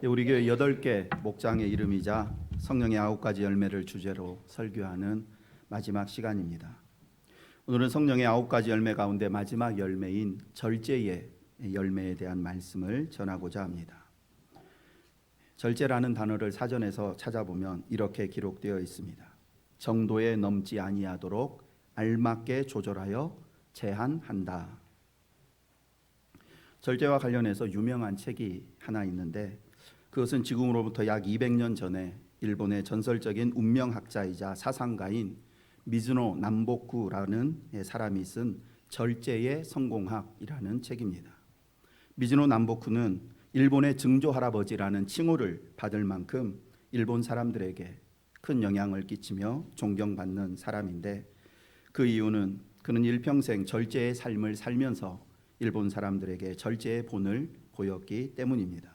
우리 교회 8개 목장의 이름이자 성령의 9가지 열매를 주제로 설교하는 마지막 시간입니다. 오늘은 성령의 9가지 열매 가운데 마지막 열매인 절제의 열매에 대한 말씀을 전하고자 합니다. 절제라는 단어를 사전에서 찾아보면 이렇게 기록되어 있습니다. 정도에 넘지 아니하도록 알맞게 조절하여 제한한다. 절제와 관련해서 유명한 책이 하나 있는데 그것은 지금으로부터 약 200년 전에 일본의 전설적인 운명학자이자 사상가인 미즈노 남보쿠라는 사람이 쓴 절제의 성공학이라는 책입니다. 미즈노 남보쿠는 일본의 증조 할아버지라는 칭호를 받을 만큼 일본 사람들에게 큰 영향을 끼치며 존경받는 사람인데 그 이유는 그는 일평생 절제의 삶을 살면서 일본 사람들에게 절제의 본을 보였기 때문입니다.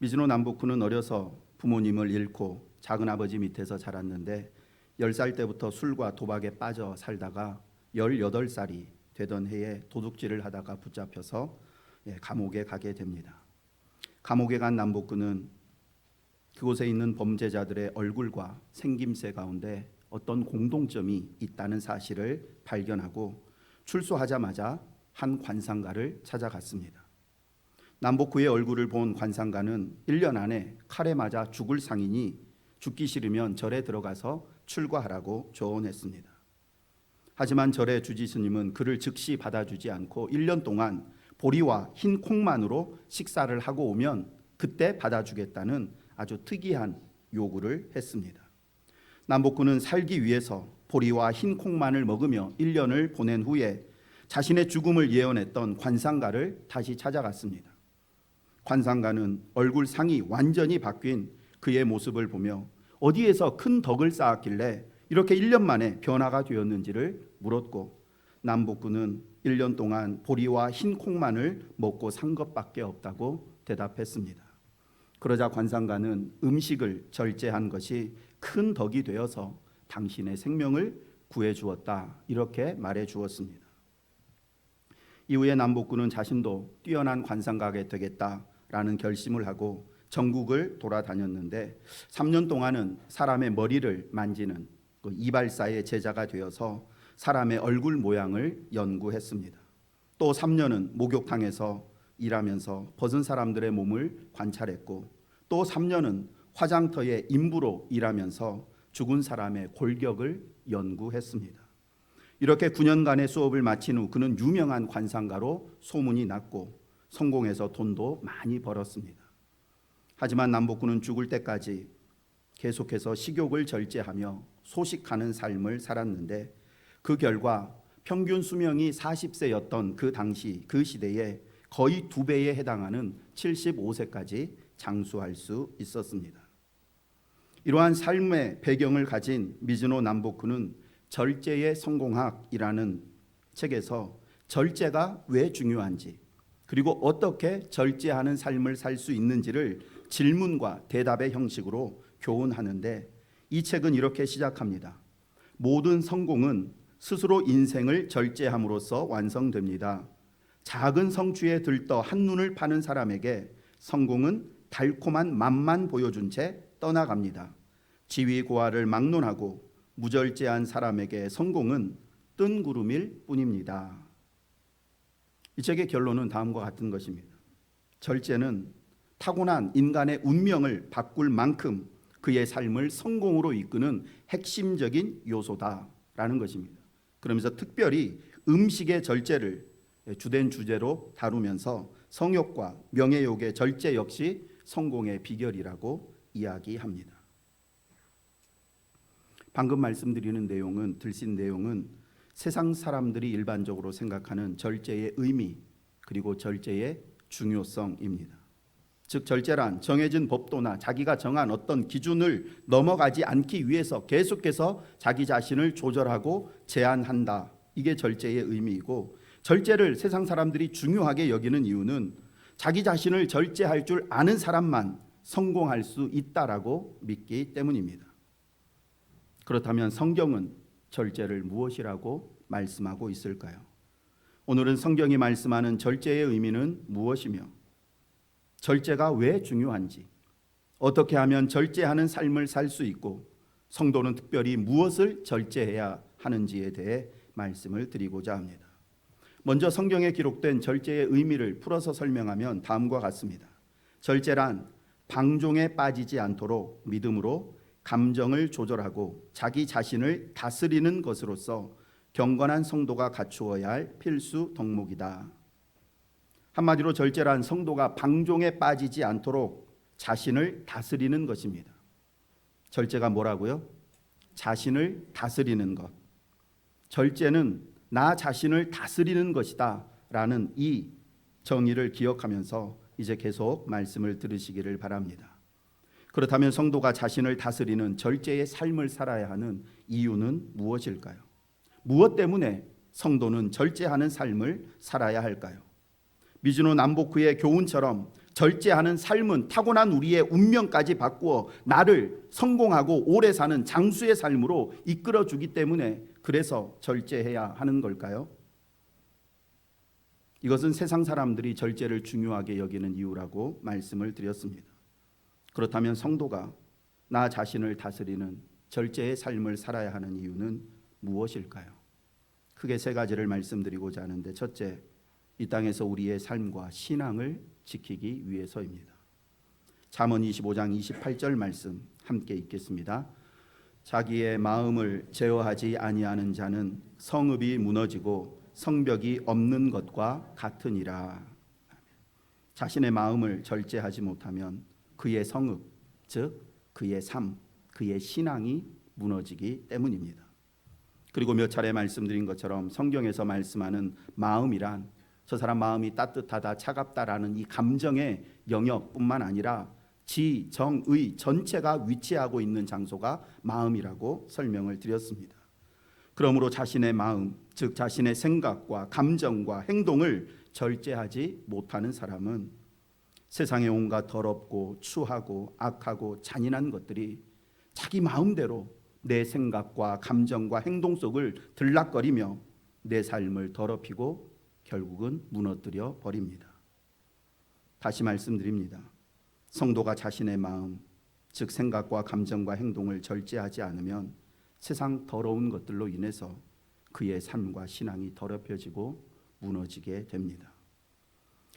미즈노 남보쿠는 어려서 부모님을 잃고 작은아버지 밑에서 자랐는데 10살 때부터 술과 도박에 빠져 살다가 18살이 되던 해에 도둑질을 하다가 붙잡혀서 감옥에 가게 됩니다. 감옥에 간 남보쿠는 그곳에 있는 범죄자들의 얼굴과 생김새 가운데 어떤 공동점이 있다는 사실을 발견하고 출소하자마자 한 관상가를 찾아갔습니다. 남보쿠의 얼굴을 본 관상가는 1년 안에 칼에 맞아 죽을 상이니 죽기 싫으면 절에 들어가서 출가하라고 조언했습니다. 하지만 절의 주지스님은 그를 즉시 받아주지 않고 1년 동안 보리와 흰 콩만으로 식사를 하고 오면 그때 받아주겠다는 아주 특이한 요구를 했습니다. 남보쿠는 살기 위해서 보리와 흰 콩만을 먹으며 1년을 보낸 후에 자신의 죽음을 예언했던 관상가를 다시 찾아갔습니다. 관상가는 얼굴 상이 완전히 바뀐 그의 모습을 보며 어디에서 큰 덕을 쌓았길래 이렇게 1년 만에 변화가 되었는지를 물었고 남보쿠는 1년 동안 보리와 흰 콩만을 먹고 산 것밖에 없다고 대답했습니다. 그러자 관상가는 음식을 절제한 것이 큰 덕이 되어서 당신의 생명을 구해 주었다 이렇게 말해 주었습니다. 이후에 남보쿠는 자신도 뛰어난 관상가가 되겠다라는 결심을 하고 전국을 돌아다녔는데 3년 동안은 사람의 머리를 만지는 그 이발사의 제자가 되어서 사람의 얼굴 모양을 연구했습니다. 또 3년은 목욕탕에서 일하면서 벗은 사람들의 몸을 관찰했고 또 3년은 화장터의 인부로 일하면서 죽은 사람의 골격을 연구했습니다. 이렇게 9년간의 수업을 마친 후 그는 유명한 관상가로 소문이 났고 성공해서 돈도 많이 벌었습니다. 하지만 남보쿠는 죽을 때까지 계속해서 식욕을 절제하며 소식하는 삶을 살았는데 그 결과 평균 수명이 40세였던 그 당시 그 시대에 거의 2배에 해당하는 75세까지 장수할 수 있었습니다. 이러한 삶의 배경을 가진 미즈노 남보쿠는 절제의 성공학이라는 책에서 절제가 왜 중요한지 그리고 어떻게 절제하는 삶을 살 수 있는지를 질문과 대답의 형식으로 교훈하는데 이 책은 이렇게 시작합니다. 모든 성공은 스스로 인생을 절제함으로써 완성됩니다. 작은 성취에 들떠 한눈을 파는 사람에게 성공은 달콤한 맛만 보여준 채 떠나갑니다. 지위 고하를 막론하고 무절제한 사람에게 성공은 뜬구름일 뿐입니다. 이 책의 결론은 다음과 같은 것입니다. 절제는 타고난 인간의 운명을 바꿀 만큼 그의 삶을 성공으로 이끄는 핵심적인 요소다라는 것입니다. 그러면서 특별히 음식의 절제를 주된 주제로 다루면서 성욕과 명예욕의 절제 역시 성공의 비결이라고 이야기합니다. 방금 말씀드리는 내용은 들신 내용은 세상 사람들이 일반적으로 생각하는 절제의 의미 그리고 절제의 중요성입니다. 즉 절제란 정해진 법도나 자기가 정한 어떤 기준을 넘어가지 않기 위해서 계속해서 자기 자신을 조절하고 제한한다. 이게 절제의 의미이고 절제를 세상 사람들이 중요하게 여기는 이유는 자기 자신을 절제할 줄 아는 사람만 성공할 수 있다라고 믿기 때문입니다. 그렇다면 성경은 절제를 무엇이라고 말씀하고 있을까요? 오늘은 성경이 말씀하는 절제의 의미는 무엇이며 절제가 왜 중요한지, 어떻게 하면 절제하는 삶을 살 수 있고 성도는 특별히 무엇을 절제해야 하는지에 대해 말씀을 드리고자 합니다. 먼저 성경에 기록된 절제의 의미를 풀어서 설명하면 다음과 같습니다. 절제란 방종에 빠지지 않도록 믿음으로 감정을 조절하고 자기 자신을 다스리는 것으로서 경건한 성도가 갖추어야 할 필수 덕목이다. 한마디로 절제란 성도가 방종에 빠지지 않도록 자신을 다스리는 것입니다. 절제가 뭐라고요? 자신을 다스리는 것. 절제는 나 자신을 다스리는 것이다 라는 이 정의를 기억하면서 이제 계속 말씀을 들으시기를 바랍니다. 그렇다면 성도가 자신을 다스리는 절제의 삶을 살아야 하는 이유는 무엇일까요? 무엇 때문에 성도는 절제하는 삶을 살아야 할까요? 미즈노 남보크의 교훈처럼 절제하는 삶은 타고난 우리의 운명까지 바꾸어 나를 성공하고 오래 사는 장수의 삶으로 이끌어주기 때문에 그래서 절제해야 하는 걸까요? 이것은 세상 사람들이 절제를 중요하게 여기는 이유라고 말씀을 드렸습니다. 그렇다면 성도가 나 자신을 다스리는 절제의 삶을 살아야 하는 이유는 무엇일까요? 크게 세 가지를 말씀드리고자 하는데, 첫째, 이 땅에서 우리의 삶과 신앙을 지키기 위해서입니다. 잠언 25장 28절 말씀 함께 읽겠습니다. 자기의 마음을 제어하지 아니하는 자는 성읍이 무너지고 성벽이 없는 것과 같으니라. 자신의 마음을 절제하지 못하면 그의 성읍, 즉 그의 삶, 그의 신앙이 무너지기 때문입니다. 그리고 몇 차례 말씀드린 것처럼 성경에서 말씀하는 마음이란 저 사람 마음이 따뜻하다, 차갑다라는 이 감정의 영역뿐만 아니라 지, 정, 의 전체가 위치하고 있는 장소가 마음이라고 설명을 드렸습니다. 그러므로 자신의 마음, 즉 자신의 생각과 감정과 행동을 절제하지 못하는 사람은 세상의 온갖 더럽고 추하고 악하고 잔인한 것들이 자기 마음대로 내 생각과 감정과 행동 속을 들락거리며 내 삶을 더럽히고 결국은 무너뜨려 버립니다. 다시 말씀드립니다. 성도가 자신의 마음, 즉 생각과 감정과 행동을 절제하지 않으면 세상 더러운 것들로 인해서 그의 삶과 신앙이 더럽혀지고 무너지게 됩니다.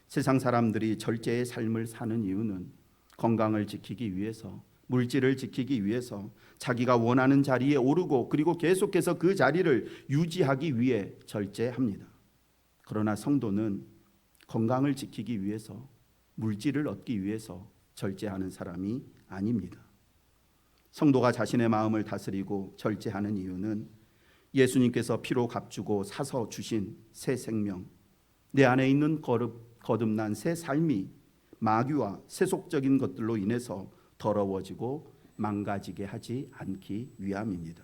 세상 사람들이 절제의 삶을 사는 이유는 건강을 지키기 위해서, 물질을 지키기 위해서, 자기가 원하는 자리에 오르고 그리고 계속해서 그 자리를 유지하기 위해 절제합니다. 그러나 성도는 건강을 지키기 위해서, 물질을 얻기 위해서 절제하는 사람이 아닙니다. 성도가 자신의 마음을 다스리고 절제하는 이유는 예수님께서 피로 값주고 사서 주신 새 생명, 내 안에 있는 거듭난 새 삶이 마귀와 세속적인 것들로 인해서 더러워지고 망가지게 하지 않기 위함입니다.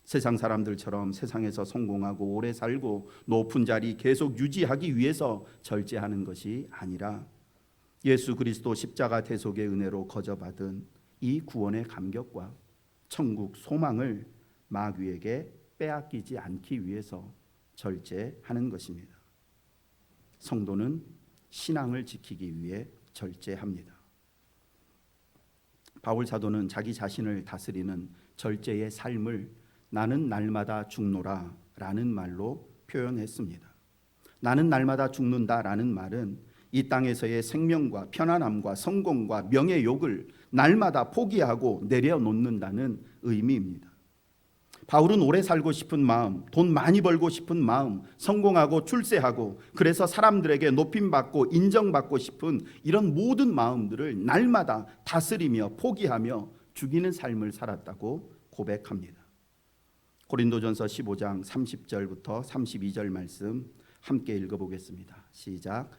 세상 사람들처럼 세상에서 성공하고 오래 살고 높은 자리 계속 유지하기 위해서 절제하는 것이 아니라 예수 그리스도 십자가 대속의 은혜로 거저받은 이 구원의 감격과 천국 소망을 마귀에게 빼앗기지 않기 위해서 절제하는 것입니다. 성도는 신앙을 지키기 위해 절제합니다. 바울 사도는 자기 자신을 다스리는 절제의 삶을 나는 날마다 죽노라 라는 말로 표현했습니다. 나는 날마다 죽는다 라는 말은 이 땅에서의 생명과 편안함과 성공과 명예욕을 날마다 포기하고 내려놓는다는 의미입니다. 바울은 오래 살고 싶은 마음, 돈 많이 벌고 싶은 마음, 성공하고 출세하고 그래서 사람들에게 높임받고 인정받고 싶은 이런 모든 마음들을 날마다 다스리며 포기하며 죽이는 삶을 살았다고 고백합니다. 고린도전서 15장 30절부터 32절 말씀 함께 읽어보겠습니다. 시작.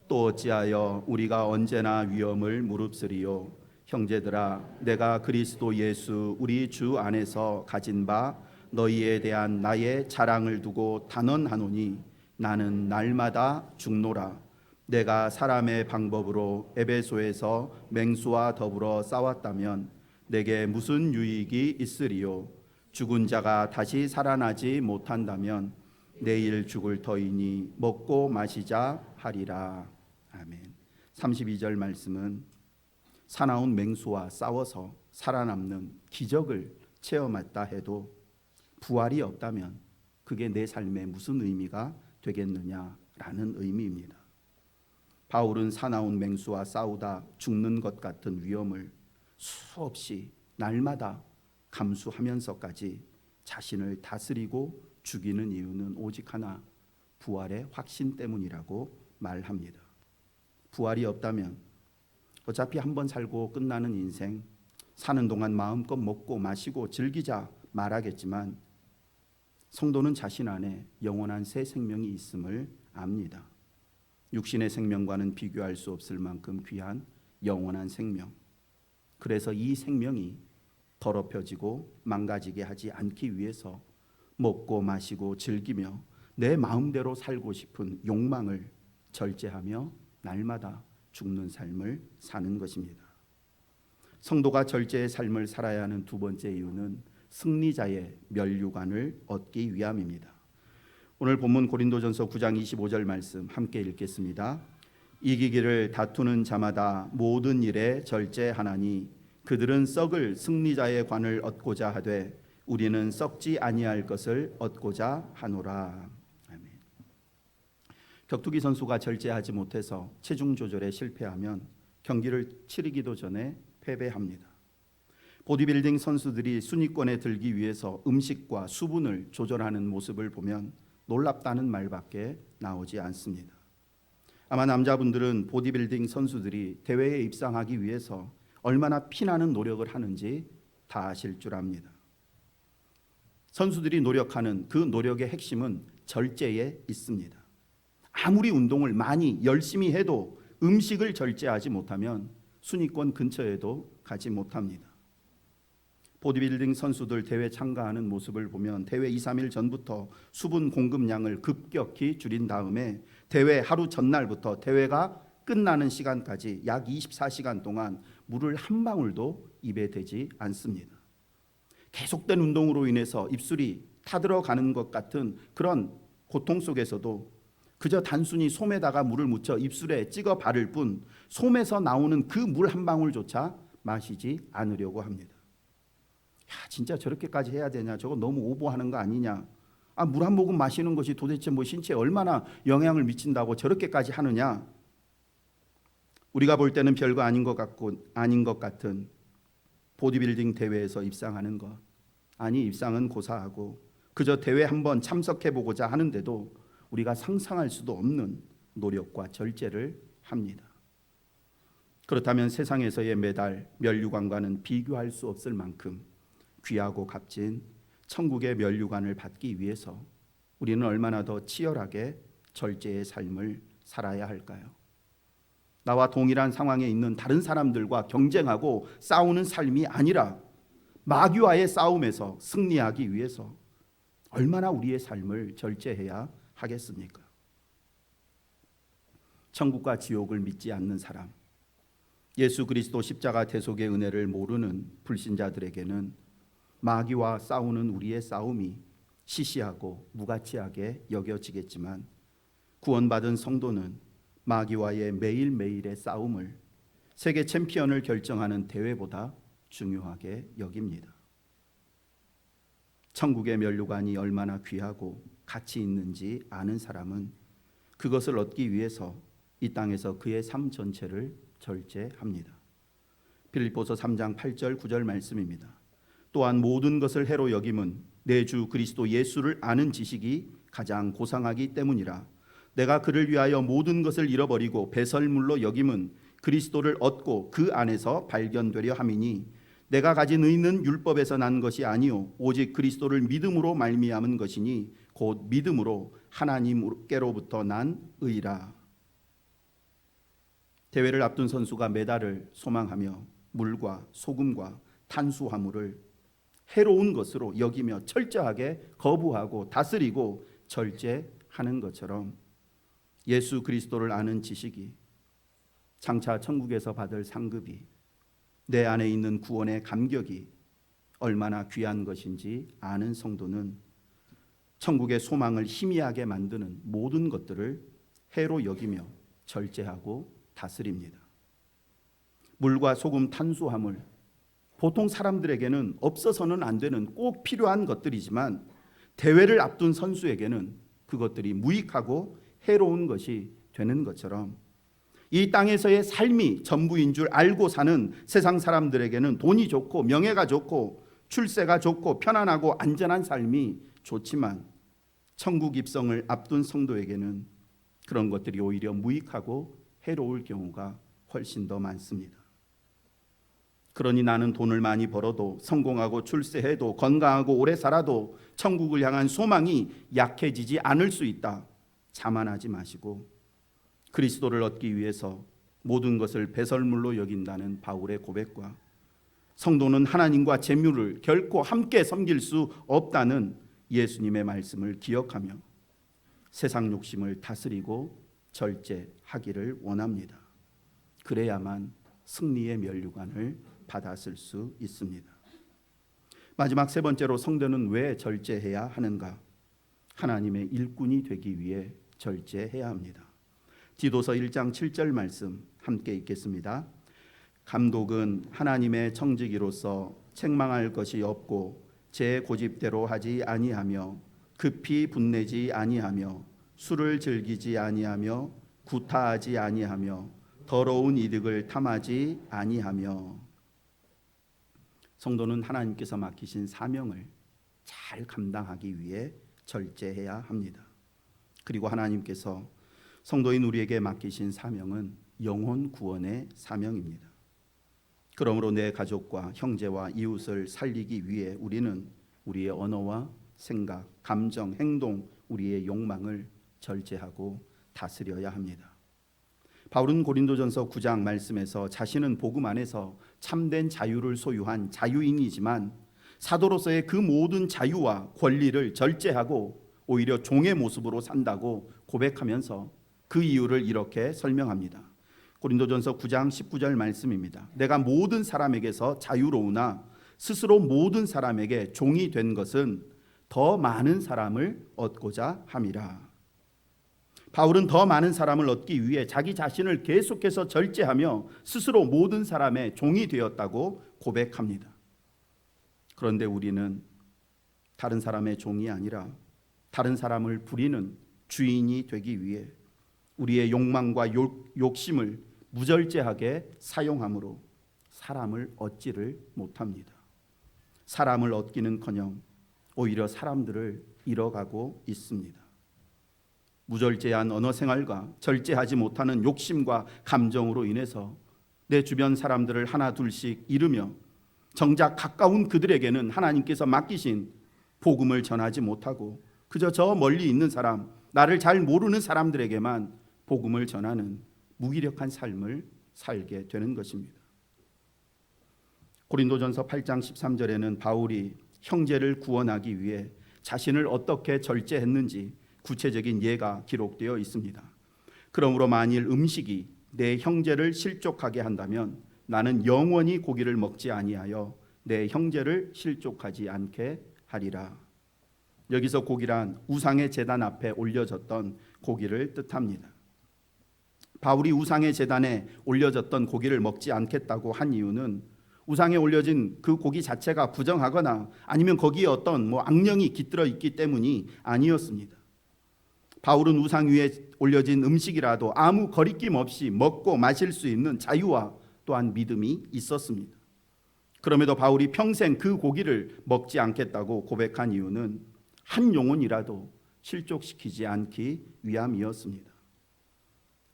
또 어찌하여 우리가 언제나 위험을 무릅쓰리요. 형제들아, 내가 그리스도 예수 우리 주 안에서 가진 바 너희에 대한 나의 자랑을 두고 단언하노니 나는 날마다 죽노라. 내가 사람의 방법으로 에베소에서 맹수와 더불어 싸웠다면 내게 무슨 유익이 있으리요. 죽은 자가 다시 살아나지 못한다면 내일 죽을 터이니 먹고 마시자 하리라. 아멘. 32절 말씀은 사나운 맹수와 싸워서 살아남는 기적을 체험했다 해도 부활이 없다면 그게 내 삶에 무슨 의미가 되겠느냐라는 의미입니다. 바울은 사나운 맹수와 싸우다 죽는 것 같은 위험을 수없이 날마다 감수하면서까지 자신을 다스리고 죽이는 이유는 오직 하나, 부활의 확신 때문이라고 말합니다. 부활이 없다면 어차피 한번 살고 끝나는 인생, 사는 동안 마음껏 먹고 마시고 즐기자 말하겠지만 성도는 자신 안에 영원한 새 생명이 있음을 압니다. 육신의 생명과는 비교할 수 없을 만큼 귀한 영원한 생명. 그래서 이 생명이 더럽혀지고 망가지게 하지 않기 위해서 먹고 마시고 즐기며 내 마음대로 살고 싶은 욕망을 절제하며 날마다 죽는 삶을 사는 것입니다. 성도가 절제의 삶을 살아야 하는 두 번째 이유는 승리자의 면류관을 얻기 위함입니다. 오늘 본문 고린도전서 9장 25절 말씀 함께 읽겠습니다. 이기기를 다투는 자마다 모든 일에 절제하나니 그들은 썩을 승리자의 관을 얻고자 하되 우리는 썩지 아니할 것을 얻고자 하노라. 아멘. 격투기 선수가 절제하지 못해서 체중 조절에 실패하면 경기를 치르기도 전에 패배합니다. 보디빌딩 선수들이 순위권에 들기 위해서 음식과 수분을 조절하는 모습을 보면 놀랍다는 말밖에 나오지 않습니다. 아마 남자분들은 보디빌딩 선수들이 대회에 입상하기 위해서 얼마나 피나는 노력을 하는지 다 아실 줄 압니다. 선수들이 노력하는 그 노력의 핵심은 절제에 있습니다. 아무리 운동을 많이 열심히 해도 음식을 절제하지 못하면 순위권 근처에도 가지 못합니다. 보디빌딩 선수들 대회 참가하는 모습을 보면 대회 2, 3일 전부터 수분 공급량을 급격히 줄인 다음에 대회 하루 전날부터 대회가 끝나는 시간까지 약 24시간 동안 물을 한 방울도 입에 대지 않습니다. 계속된 운동으로 인해서 입술이 타들어가는 것 같은 그런 고통 속에서도 그저 단순히 솜에다가 물을 묻혀 입술에 찍어 바를 뿐 솜에서 나오는 그 물 한 방울조차 마시지 않으려고 합니다. 야, 진짜 저렇게까지 해야 되냐? 저거 너무 오버하는 거 아니냐? 물 한 모금 마시는 것이 도대체 뭐 신체에 얼마나 영향을 미친다고 저렇게까지 하느냐? 우리가 볼 때는 별거 아닌 것 같은 보디빌딩 대회에서 입상하는 것. 아니, 입상은 고사하고 그저 대회 한번 참석해 보고자 하는데도 우리가 상상할 수도 없는 노력과 절제를 합니다. 그렇다면 세상에서의 메달, 면류관과는 비교할 수 없을 만큼 귀하고 값진 천국의 면류관을 받기 위해서 우리는 얼마나 더 치열하게 절제의 삶을 살아야 할까요? 나와 동일한 상황에 있는 다른 사람들과 경쟁하고 싸우는 삶이 아니라 마귀와의 싸움에서 승리하기 위해서 얼마나 우리의 삶을 절제해야 하겠습니까? 천국과 지옥을 믿지 않는 사람, 예수 그리스도 십자가 대속의 은혜를 모르는 불신자들에게는 마귀와 싸우는 우리의 싸움이 시시하고 무가치하게 여겨지겠지만 구원받은 성도는 마귀와의 매일매일의 싸움을 세계 챔피언을 결정하는 대회보다 중요하게 여깁니다. 천국의 면류관이 얼마나 귀하고 가치 있는지 아는 사람은 그것을 얻기 위해서 이 땅에서 그의 삶 전체를 절제합니다. 빌립보서 3장 8절 9절 말씀입니다. 또한 모든 것을 해로 여김은 내 주 그리스도 예수를 아는 지식이 가장 고상하기 때문이라. 내가 그를 위하여 모든 것을 잃어버리고 배설물로 여김은 그리스도를 얻고 그 안에서 발견되려 함이니 내가 가진 의는 율법에서 난 것이 아니요 오직 그리스도를 믿음으로 말미암은 것이니 곧 믿음으로 하나님께로부터 난 의라. 대회를 앞둔 선수가 메달을 소망하며 물과 소금과 탄수화물을 해로운 것으로 여기며 철저하게 거부하고 다스리고 절제하는 것처럼 예수 그리스도를 아는 지식이 장차 천국에서 받을 상급이 내 안에 있는 구원의 감격이 얼마나 귀한 것인지 아는 성도는 천국의 소망을 희미하게 만드는 모든 것들을 해로 여기며 절제하고 다스립니다. 물과 소금, 탄수화물, 보통 사람들에게는 없어서는 안 되는 꼭 필요한 것들이지만 대회를 앞둔 선수에게는 그것들이 무익하고 해로운 것이 되는 것처럼 이 땅에서의 삶이 전부인 줄 알고 사는 세상 사람들에게는 돈이 좋고 명예가 좋고 출세가 좋고 편안하고 안전한 삶이 좋지만 천국 입성을 앞둔 성도에게는 그런 것들이 오히려 무익하고 해로울 경우가 훨씬 더 많습니다. 그러니 나는 돈을 많이 벌어도 성공하고 출세해도 건강하고 오래 살아도 천국을 향한 소망이 약해지지 않을 수 있다. 자만하지 마시고 그리스도를 얻기 위해서 모든 것을 배설물로 여긴다는 바울의 고백과 성도는 하나님과 재물을 결코 함께 섬길 수 없다는 예수님의 말씀을 기억하며 세상 욕심을 다스리고 절제하기를 원합니다. 그래야만 승리의 면류관을 받았을 수 있습니다. 마지막 세 번째로 성도는 왜 절제해야 하는가? 하나님의 일꾼이 되기 위해 절제해야 합니다. 디도서 1장 7절 말씀 함께 읽겠습니다. 감독은 하나님의 청지기로서 책망할 것이 없고 제 고집대로 하지 아니하며 급히 분내지 아니하며 술을 즐기지 아니하며 구타하지 아니하며 더러운 이득을 탐하지 아니하며. 성도는 하나님께서 맡기신 사명을 잘 감당하기 위해 절제해야 합니다. 그리고 하나님께서 성도인 우리에게 맡기신 사명은 영혼 구원의 사명입니다. 그러므로 내 가족과 형제와 이웃을 살리기 위해 우리는 우리의 언어와 생각, 감정, 행동, 우리의 욕망을 절제하고 다스려야 합니다. 바울은 고린도전서 9장 말씀에서 자신은 복음 안에서 참된 자유를 소유한 자유인이지만 사도로서의 그 모든 자유와 권리를 절제하고 오히려 종의 모습으로 산다고 고백하면서 그 이유를 이렇게 설명합니다. 고린도전서 9장 19절 말씀입니다. 내가 모든 사람에게서 자유로우나 스스로 모든 사람에게 종이 된 것은 더 많은 사람을 얻고자 함이라. 바울은 더 많은 사람을 얻기 위해 자기 자신을 계속해서 절제하며 스스로 모든 사람의 종이 되었다고 고백합니다. 그런데 우리는 다른 사람의 종이 아니라 다른 사람을 부리는 주인이 되기 위해 우리의 욕망과 욕심을 무절제하게 사용함으로 사람을 얻지를 못합니다. 사람을 얻기는커녕 오히려 사람들을 잃어가고 있습니다. 무절제한 언어 생활과 절제하지 못하는 욕심과 감정으로 인해서 내 주변 사람들을 하나 둘씩 잃으며 정작 가까운 그들에게는 하나님께서 맡기신 복음을 전하지 못하고 그저 저 멀리 있는 사람, 나를 잘 모르는 사람들에게만 복음을 전하는 무기력한 삶을 살게 되는 것입니다. 고린도전서 8장 13절에는 바울이 형제를 구원하기 위해 자신을 어떻게 절제했는지 구체적인 예가 기록되어 있습니다. 그러므로 만일 음식이 내 형제를 실족하게 한다면 나는 영원히 고기를 먹지 아니하여 내 형제를 실족하지 않게 하리라. 여기서 고기란 우상의 제단 앞에 올려졌던 고기를 뜻합니다. 바울이 우상의 제단에 올려졌던 고기를 먹지 않겠다고 한 이유는 우상에 올려진 그 고기 자체가 부정하거나 아니면 거기에 어떤 악령이 깃들어 있기 때문이 아니었습니다. 바울은 우상 위에 올려진 음식이라도 아무 거리낌 없이 먹고 마실 수 있는 자유와 또한 믿음이 있었습니다. 그럼에도 바울이 평생 그 고기를 먹지 않겠다고 고백한 이유는 한 영혼이라도 실족시키지 않기 위함이었습니다.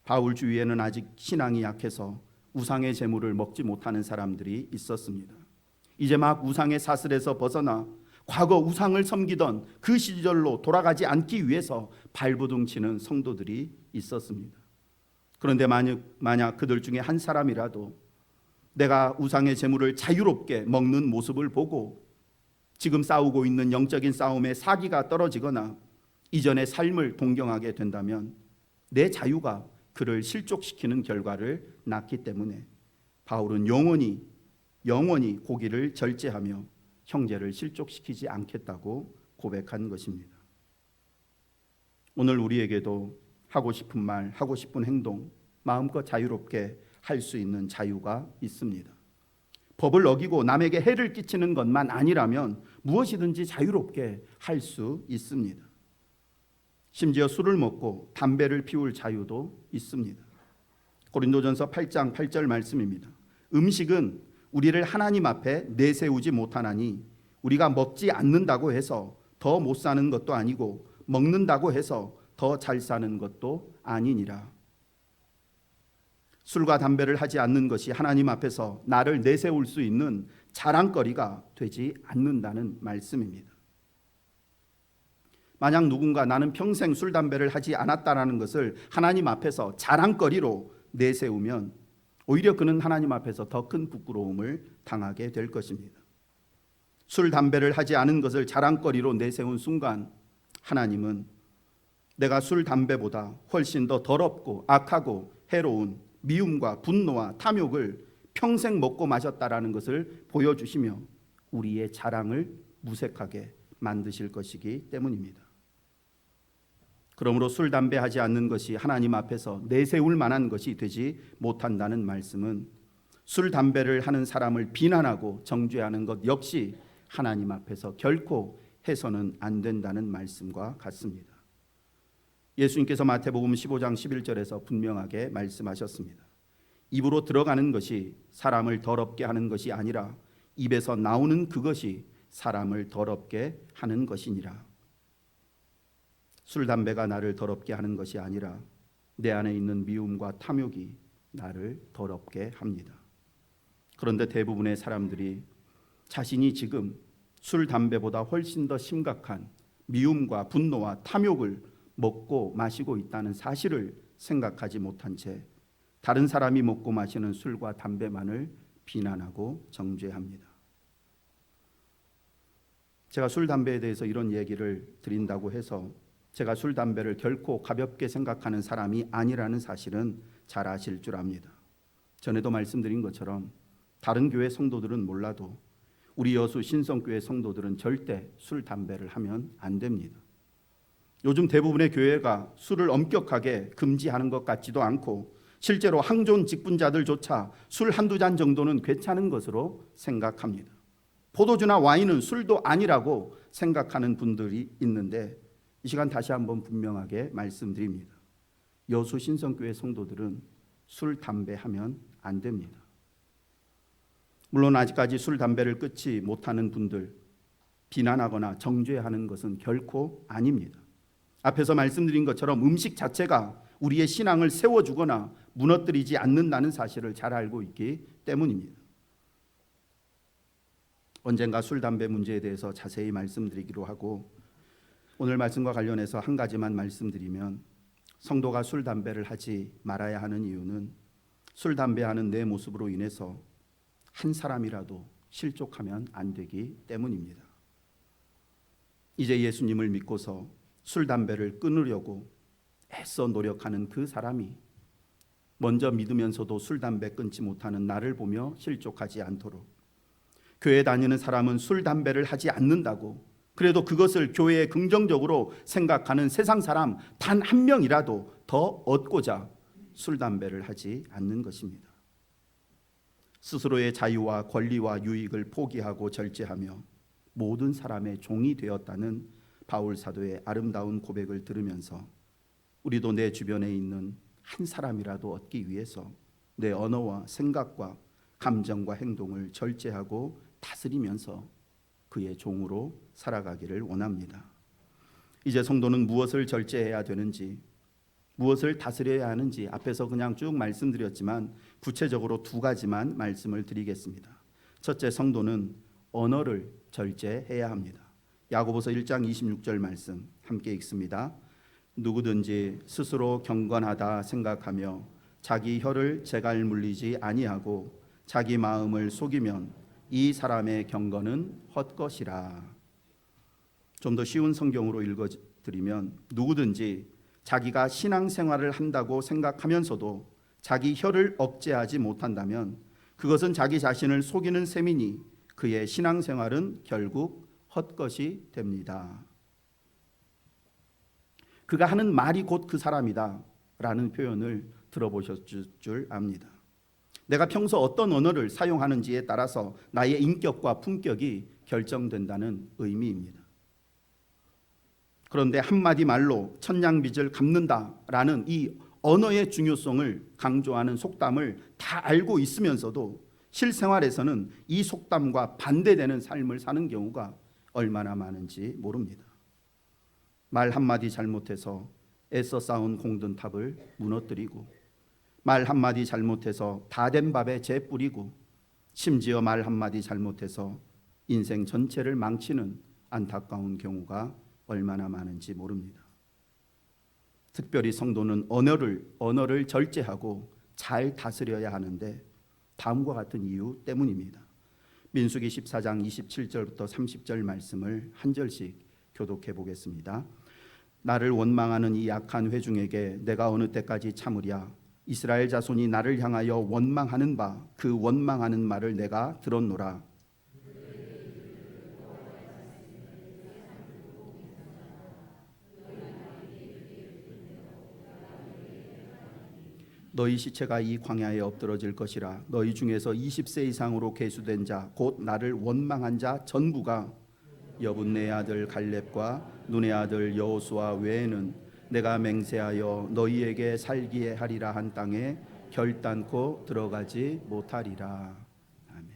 바울 주위에는 아직 신앙이 약해서 우상의 제물을 먹지 못하는 사람들이 있었습니다. 이제 막 우상의 사슬에서 벗어나 과거 우상을 섬기던 그 시절로 돌아가지 않기 위해서 발부둥치는 성도들이 있었습니다. 그런데 만약 그들 중에 한 사람이라도 내가 우상의 제물을 자유롭게 먹는 모습을 보고 지금 싸우고 있는 영적인 싸움에 사기가 떨어지거나 이전의 삶을 동경하게 된다면 내 자유가 그를 실족시키는 결과를 낳기 때문에 바울은 영원히 고기를 절제하며 형제를 실족시키지 않겠다고 고백한 것입니다. 오늘 우리에게도 하고 싶은 말, 하고 싶은 행동, 마음껏 자유롭게 할 수 있는 자유가 있습니다. 법을 어기고 남에게 해를 끼치는 것만 아니라면 무엇이든지 자유롭게 할 수 있습니다. 심지어 술을 먹고 담배를 피울 자유도 있습니다. 고린도전서 8장 8절 말씀입니다. 음식은 우리를 하나님 앞에 내세우지 못하나니 우리가 먹지 않는다고 해서 더 못 사는 것도 아니고 먹는다고 해서 더 잘 사는 것도 아니니라. 술과 담배를 하지 않는 것이 하나님 앞에서 나를 내세울 수 있는 자랑거리가 되지 않는다는 말씀입니다. 만약 누군가 나는 평생 술, 담배를 하지 않았다라는 것을 하나님 앞에서 자랑거리로 내세우면 오히려 그는 하나님 앞에서 더 큰 부끄러움을 당하게 될 것입니다. 술, 담배를 하지 않은 것을 자랑거리로 내세운 순간 하나님은 내가 술, 담배보다 훨씬 더 더럽고 악하고 해로운 미움과 분노와 탐욕을 평생 먹고 마셨다라는 것을 보여주시며 우리의 자랑을 무색하게 만드실 것이기 때문입니다. 그러므로 술, 담배 하지 않는 것이 하나님 앞에서 내세울 만한 것이 되지 못한다는 말씀은 술, 담배를 하는 사람을 비난하고 정죄하는 것 역시 하나님 앞에서 결코 해서는 안 된다는 말씀과 같습니다. 예수님께서 마태복음 15장 11절에서 분명하게 말씀하셨습니다. 입으로 들어가는 것이 사람을 더럽게 하는 것이 아니라 입에서 나오는 그것이 사람을 더럽게 하는 것이니라. 술, 담배가 나를 더럽게 하는 것이 아니라 내 안에 있는 미움과 탐욕이 나를 더럽게 합니다. 그런데 대부분의 사람들이 자신이 지금 술, 담배보다 훨씬 더 심각한 미움과 분노와 탐욕을 먹고 마시고 있다는 사실을 생각하지 못한 채 다른 사람이 먹고 마시는 술과 담배만을 비난하고 정죄합니다. 제가 술, 담배에 대해서 이런 얘기를 드린다고 해서 제가 술, 담배를 결코 가볍게 생각하는 사람이 아니라는 사실은 잘 아실 줄 압니다. 전에도 말씀드린 것처럼 다른 교회 성도들은 몰라도 우리 여수 신성교회 성도들은 절대 술, 담배를 하면 안 됩니다. 요즘 대부분의 교회가 술을 엄격하게 금지하는 것 같지도 않고 실제로 항존 직분자들조차 술 한두 잔 정도는 괜찮은 것으로 생각합니다. 포도주나 와인은 술도 아니라고 생각하는 분들이 있는데 이 시간 다시 한번 분명하게 말씀드립니다. 여수 신성교회 성도들은 술, 담배 하면 안 됩니다. 물론 아직까지 술, 담배를 끊지 못하는 분들 비난하거나 정죄하는 것은 결코 아닙니다. 앞에서 말씀드린 것처럼 음식 자체가 우리의 신앙을 세워주거나 무너뜨리지 않는다는 사실을 잘 알고 있기 때문입니다. 언젠가 술, 담배 문제에 대해서 자세히 말씀드리기로 하고 오늘 말씀과 관련해서 한 가지만 말씀드리면 성도가 술, 담배를 하지 말아야 하는 이유는 술, 담배 하는 내 모습으로 인해서 한 사람이라도 실족하면 안 되기 때문입니다. 이제 예수님을 믿고서 술, 담배를 끊으려고 애써 노력하는 그 사람이 먼저 믿으면서도 술, 담배 끊지 못하는 나를 보며 실족하지 않도록 교회 다니는 사람은 술, 담배를 하지 않는다고 그래도 그것을 교회에 긍정적으로 생각하는 세상 사람 단 한 명이라도 더 얻고자 술, 담배를 하지 않는 것입니다. 스스로의 자유와 권리와 유익을 포기하고 절제하며 모든 사람의 종이 되었다는 바울 사도의 아름다운 고백을 들으면서 우리도 내 주변에 있는 한 사람이라도 얻기 위해서 내 언어와 생각과 감정과 행동을 절제하고 다스리면서 그의 종으로 살아가기를 원합니다. 이제 성도는 무엇을 절제해야 되는지, 무엇을 다스려야 하는지 앞에서 그냥 쭉 말씀드렸지만 구체적으로 두 가지만 말씀을 드리겠습니다. 첫째, 성도는 언어를 절제해야 합니다. 야고보서 1장 26절 말씀 함께 읽습니다. 누구든지 스스로 경건하다 생각하며 자기 혀를 제갈 물리지 아니하고 자기 마음을 속이면 이 사람의 경건은 헛것이라. 좀 더 쉬운 성경으로 읽어드리면 누구든지 자기가 신앙생활을 한다고 생각하면서도 자기 혀를 억제하지 못한다면 그것은 자기 자신을 속이는 셈이니 그의 신앙생활은 결국 헛것이 됩니다. 그가 하는 말이 곧 그 사람이다 라는 표현을 들어보셨을 줄 압니다. 내가 평소 어떤 언어를 사용하는지에 따라서 나의 인격과 품격이 결정된다는 의미입니다. 그런데 한마디 말로 천냥빚을 갚는다라는 이 언어의 중요성을 강조하는 속담을 다 알고 있으면서도 실생활에서는 이 속담과 반대되는 삶을 사는 경우가 얼마나 많은지 모릅니다. 말 한마디 잘못해서 애써 쌓은 공든탑을 무너뜨리고, 말 한마디 잘못해서 다 된 밥에 재 뿌리고, 심지어 말 한마디 잘못해서 인생 전체를 망치는 안타까운 경우가 얼마나 많은지 모릅니다. 특별히 성도는 언어를 절제하고 잘 다스려야 하는데 다음과 같은 이유 때문입니다. 민수기 14장 27절부터 30절 말씀을 한 절씩 교독해 보겠습니다. 나를 원망하는 이 약한 회중에게 내가 어느 때까지 참으랴. 이스라엘 자손이 나를 향하여 원망하는 바 그 원망하는 말을 내가 들었노라. 너희 시체가 이 광야에 엎드러질 것이라. 너희 중에서 20세 이상으로 계수된 자 곧 나를 원망한 자 전부가 여분네 아들 갈렙과 눈의 아들 여호수아 외에는 내가 맹세하여 너희에게 살기에 하리라 한 땅에 결단코 들어가지 못하리라. 아멘.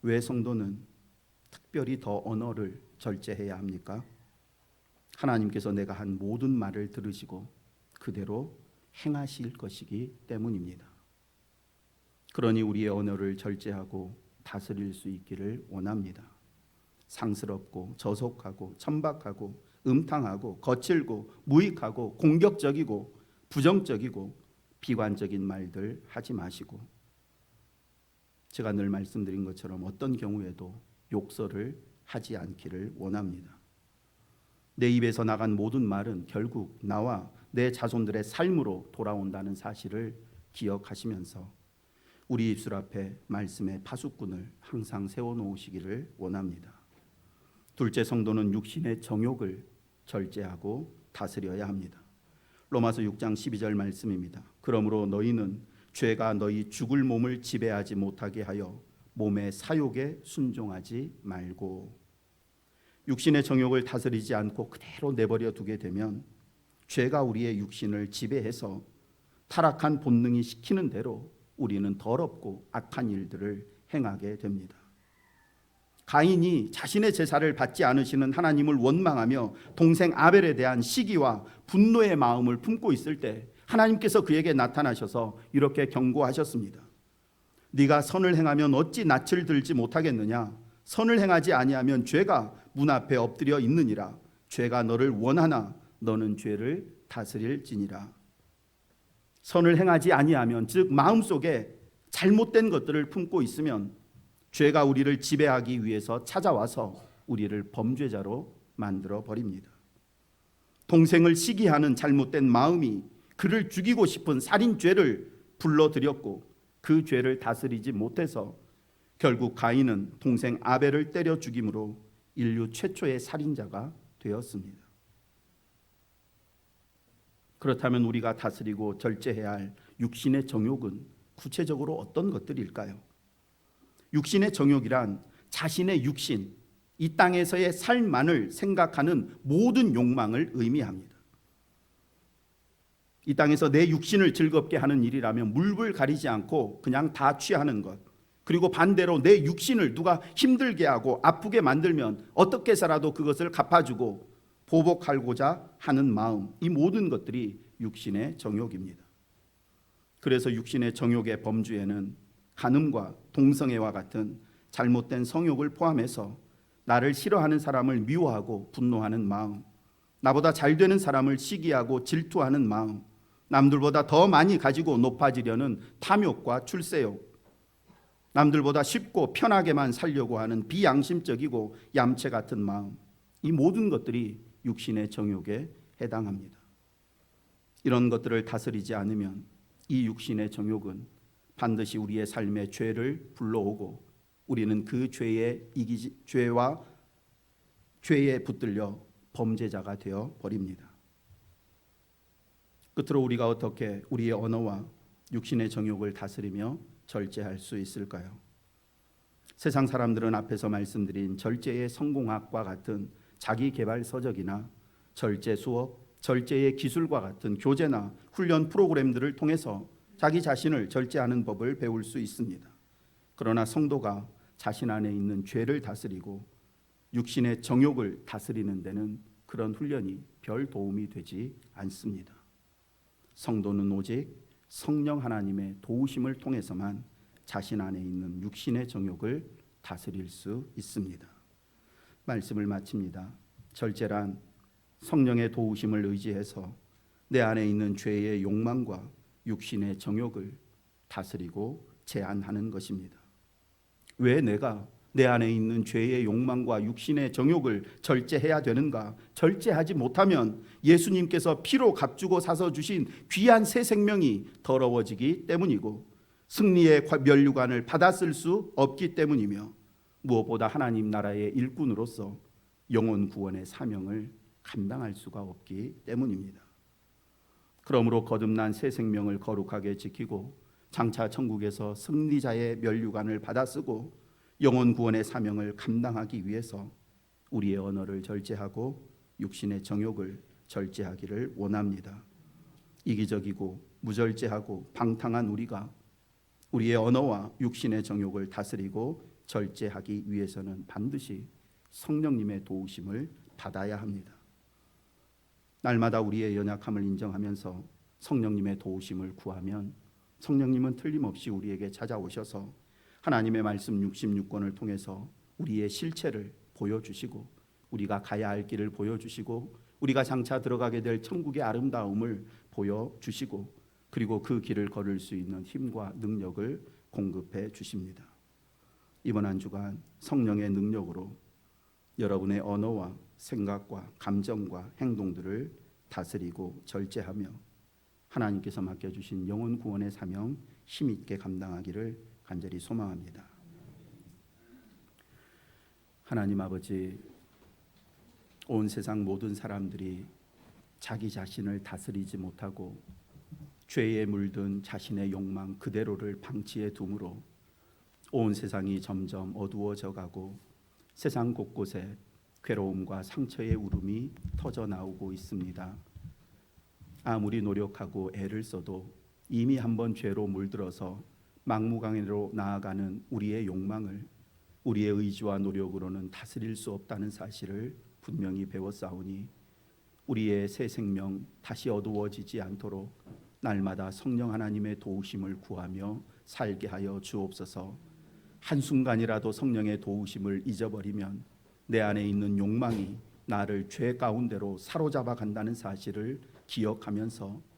왜 성도는 특별히 더 언어를 절제해야 합니까? 하나님께서 내가 한 모든 말을 들으시고 그대로 행하실 것이기 때문입니다. 그러니 우리의 언어를 절제하고 다스릴 수 있기를 원합니다. 상스럽고 저속하고 천박하고 음탕하고 거칠고 무익하고 공격적이고 부정적이고 비관적인 말들 하지 마시고, 제가 늘 말씀드린 것처럼 어떤 경우에도 욕설을 하지 않기를 원합니다. 내 입에서 나간 모든 말은 결국 나와 내 자손들의 삶으로 돌아온다는 사실을 기억하시면서 우리 입술 앞에 말씀의 파수꾼을 항상 세워놓으시기를 원합니다. 둘째, 성도는 육신의 정욕을 절제하고 다스려야 합니다. 로마서 6장 12절 말씀입니다. 그러므로 너희는 죄가 너희 죽을 몸을 지배하지 못하게 하여 몸의 사욕에 순종하지 말고. 육신의 정욕을 다스리지 않고 그대로 내버려 두게 되면 죄가 우리의 육신을 지배해서 타락한 본능이 시키는 대로 우리는 더럽고 악한 일들을 행하게 됩니다. 가인이 자신의 제사를 받지 않으시는 하나님을 원망하며 동생 아벨에 대한 시기와 분노의 마음을 품고 있을 때 하나님께서 그에게 나타나셔서 이렇게 경고하셨습니다. 네가 선을 행하면 어찌 낯을 들지 못하겠느냐? 선을 행하지 아니하면 죄가 문 앞에 엎드려 있느니라. 죄가 너를 원하나 너는 죄를 다스릴지니라. 선을 행하지 아니하면, 즉 마음속에 잘못된 것들을 품고 있으면 죄가 우리를 지배하기 위해서 찾아와서 우리를 범죄자로 만들어 버립니다. 동생을 시기하는 잘못된 마음이 그를 죽이고 싶은 살인죄를 불러들였고, 그 죄를 다스리지 못해서 결국 가인은 동생 아벨을 때려 죽임으로 인류 최초의 살인자가 되었습니다. 그렇다면 우리가 다스리고 절제해야 할 육신의 정욕은 구체적으로 어떤 것들일까요? 육신의 정욕이란 자신의 육신, 이 땅에서의 삶만을 생각하는 모든 욕망을 의미합니다. 이 땅에서 내 육신을 즐겁게 하는 일이라면 물불 가리지 않고 그냥 다 취하는 것, 그리고 반대로 내 육신을 누가 힘들게 하고 아프게 만들면 어떻게 해서라도 그것을 갚아주고 보복하고자 하는 마음, 이 모든 것들이 육신의 정욕입니다. 그래서 육신의 정욕의 범주에는 간음과 동성애와 같은 잘못된 성욕을 포함해서 나를 싫어하는 사람을 미워하고 분노하는 마음, 나보다 잘 되는 사람을 시기하고 질투하는 마음, 남들보다 더 많이 가지고 높아지려는 탐욕과 출세욕, 남들보다 쉽고 편하게만 살려고 하는 비양심적이고 얌체 같은 마음, 이 모든 것들이 육신의 정욕에 해당합니다. 이런 것들을 다스리지 않으면 이 육신의 정욕은 반드시 우리의 삶에 죄를 불러오고 우리는 그 죄에 붙들려 범죄자가 되어 버립니다. 끝으로 우리가 어떻게 우리의 언어와 육신의 정욕을 다스리며 절제할 수 있을까요? 세상 사람들은 앞에서 말씀드린 절제의 성공학과 같은 자기 개발 서적이나 절제 수업, 절제의 기술과 같은 교재나 훈련 프로그램들을 통해서 자기 자신을 절제하는 법을 배울 수 있습니다. 그러나 성도가 자신 안에 있는 죄를 다스리고 육신의 정욕을 다스리는 데는 그런 훈련이 별 도움이 되지 않습니다. 성도는 오직 성령 하나님의 도우심을 통해서만 자신 안에 있는 육신의 정욕을 다스릴 수 있습니다. 말씀을 마칩니다. 절제란 성령의 도우심을 의지해서 내 안에 있는 죄의 욕망과 육신의 정욕을 다스리고 제한하는 것입니다. 왜 내가 내 안에 있는 죄의 욕망과 육신의 정욕을 절제해야 되는가? 절제하지 못하면 예수님께서 피로 값주고 사서 주신 귀한 새 생명이 더러워지기 때문이고 승리의 면류관을 받았을 수 없기 때문이며 무엇보다 하나님 나라의 일꾼으로서 영혼 구원의 사명을 감당할 수가 없기 때문입니다. 그러므로 거듭난 새 생명을 거룩하게 지키고 장차 천국에서 승리자의 면류관을 받아쓰고 영혼 구원의 사명을 감당하기 위해서 우리의 언어를 절제하고 육신의 정욕을 절제하기를 원합니다. 이기적이고 무절제하고 방탕한 우리가 우리의 언어와 육신의 정욕을 다스리고 절제하기 위해서는 반드시 성령님의 도우심을 받아야 합니다. 날마다 우리의 연약함을 인정하면서 성령님의 도우심을 구하면 성령님은 틀림없이 우리에게 찾아오셔서 하나님의 말씀 66권을 통해서 우리의 실체를 보여주시고 우리가 가야 할 길을 보여주시고 우리가 장차 들어가게 될 천국의 아름다움을 보여주시고 그리고 그 길을 걸을 수 있는 힘과 능력을 공급해 주십니다. 이번 한 주간 성령의 능력으로 여러분의 언어와 생각과 감정과 행동들을 다스리고 절제하며 하나님께서 맡겨주신 영혼 구원의 사명 힘있게 감당하기를 간절히 소망합니다. 하나님 아버지, 온 세상 모든 사람들이 자기 자신을 다스리지 못하고 죄에 물든 자신의 욕망 그대로를 방치해 둠으로 온 세상이 점점 어두워져 가고 세상 곳곳에 괴로움과 상처의 울음이 터져 나오고 있습니다. 아무리 노력하고 애를 써도 이미 한번 죄로 물들어서 막무가내로 나아가는 우리의 욕망을 우리의 의지와 노력으로는 다스릴 수 없다는 사실을 분명히 배웠사오니 우리의 새 생명 다시 어두워지지 않도록 날마다 성령 하나님의 도우심을 구하며 살게 하여 주옵소서. 한순간이라도 성령의 도우심을 잊어버리면 내 안에 있는 욕망이 나를 죄 가운데로 사로잡아 간다는 사실을 기억하면서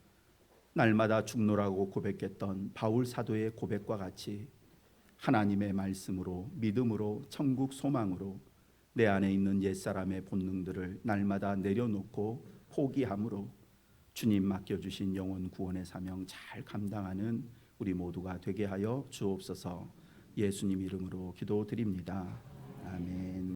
날마다 죽노라고 고백했던 바울 사도의 고백과 같이 하나님의 말씀으로 믿음으로 천국 소망으로 내 안에 있는 옛사람의 본능들을 날마다 내려놓고 포기함으로 주님 맡겨주신 영혼 구원의 사명 잘 감당하는 우리 모두가 되게 하여 주옵소서. 예수님 이름으로 기도드립니다. 아멘.